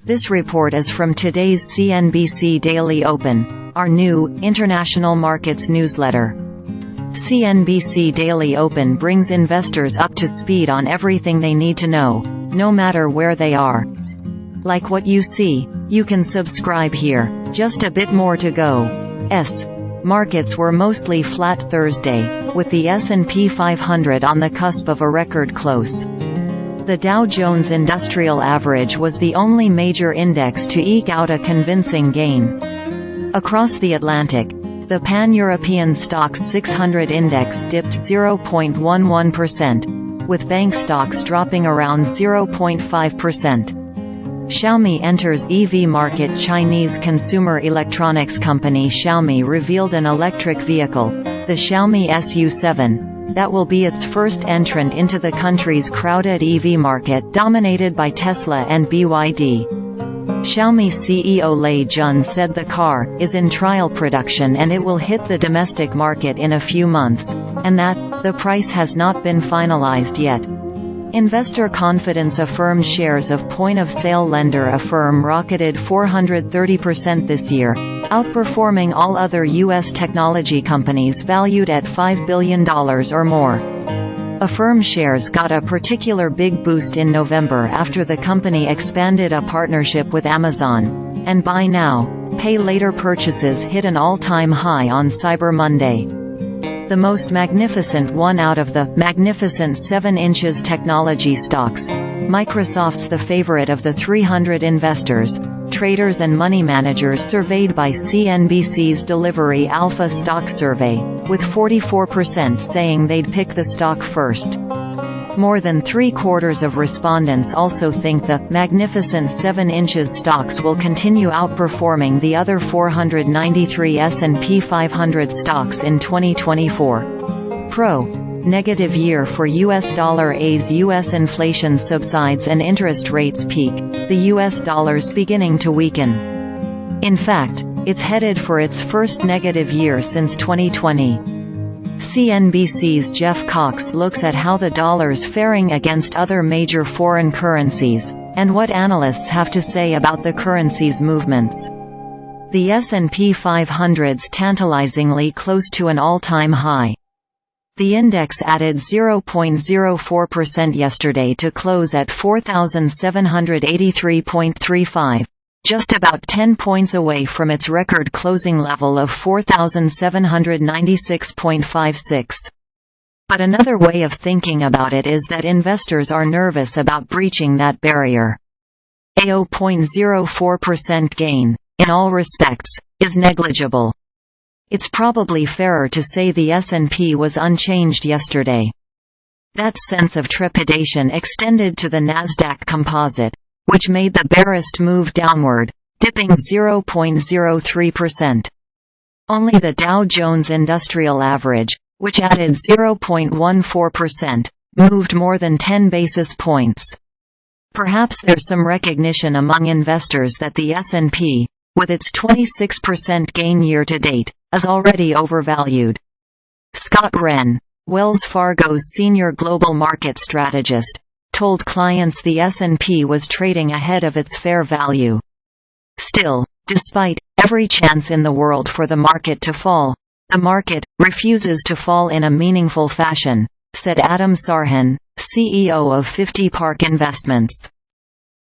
This report is from today's CNBC Daily Open, our new, international markets newsletter. CNBC Daily Open brings investors up to speed on everything they need to know, no matter where they are. Like what you see, you can subscribe here. Just a bit more to go. Markets were mostly flat Thursday, with the S&P 500 on the cusp of a record close. The Dow Jones Industrial Average was the only major index to eke out a convincing gain. Across the Atlantic, the Pan-European Stocks 600 index dipped 0.11%, with bank stocks dropping around 0.5%. Xiaomi enters EV market. Chinese consumer electronics company Xiaomi revealed an electric vehicle, the Xiaomi SU7, that will be its first entrant into the country's crowded EV market dominated by Tesla and BYD. Xiaomi CEO Lei Jun said the car is in trial production and it will hit the domestic market in a few months, and that the price has not been finalized yet. Investor confidence affirmed. Shares of point-of-sale lender Affirm rocketed 430% this year, outperforming all other U.S. technology companies valued at $5 billion or more. Affirm shares got a particular big boost in November after the company expanded a partnership with Amazon, and buy now, pay later purchases hit an all-time high on Cyber Monday. The most magnificent one out of the magnificent 7 inches technology stocks, Microsoft's the favorite of the 300 investors, traders and money managers surveyed by CNBC's Delivery Alpha Stock Survey, with 44% saying they'd pick the stock first. More than 3/4 of respondents also think the magnificent 7 inches stocks will continue outperforming the other 493 S&P 500 stocks in 2024. Negative year for U.S. dollar. As U.S. inflation subsides and interest rates peak, the U.S. dollar's beginning to weaken. In fact, it's headed for its first negative year since 2020. CNBC's Jeff Cox looks at how the dollar's faring against other major foreign currencies, and what analysts have to say about the currency's movements. The S&P 500's tantalizingly close to an all-time high. The index added 0.04% yesterday to close at 4,783.35. Just about 10 points away from its record closing level of 4,796.56. But another way of thinking about it is that investors are nervous about breaching that barrier. A 0.04% gain, in all respects, is negligible. It's probably fairer to say the S&P was unchanged yesterday. That sense of trepidation extended to the Nasdaq Composite, which made the barest move downward, dipping 0.03%. Only the Dow Jones Industrial Average, which added 0.14%, moved more than 10 basis points. Perhaps there's some recognition among investors that the S&P, with its 26% gain year-to-date, is already overvalued. Scott Wren, Wells Fargo's senior global market strategist, told clients the S&P was trading ahead of its fair value. Still, despite every chance in the world for the market to fall, the market refuses to fall in a meaningful fashion, said Adam Sarhan, CEO of 50 Park Investments.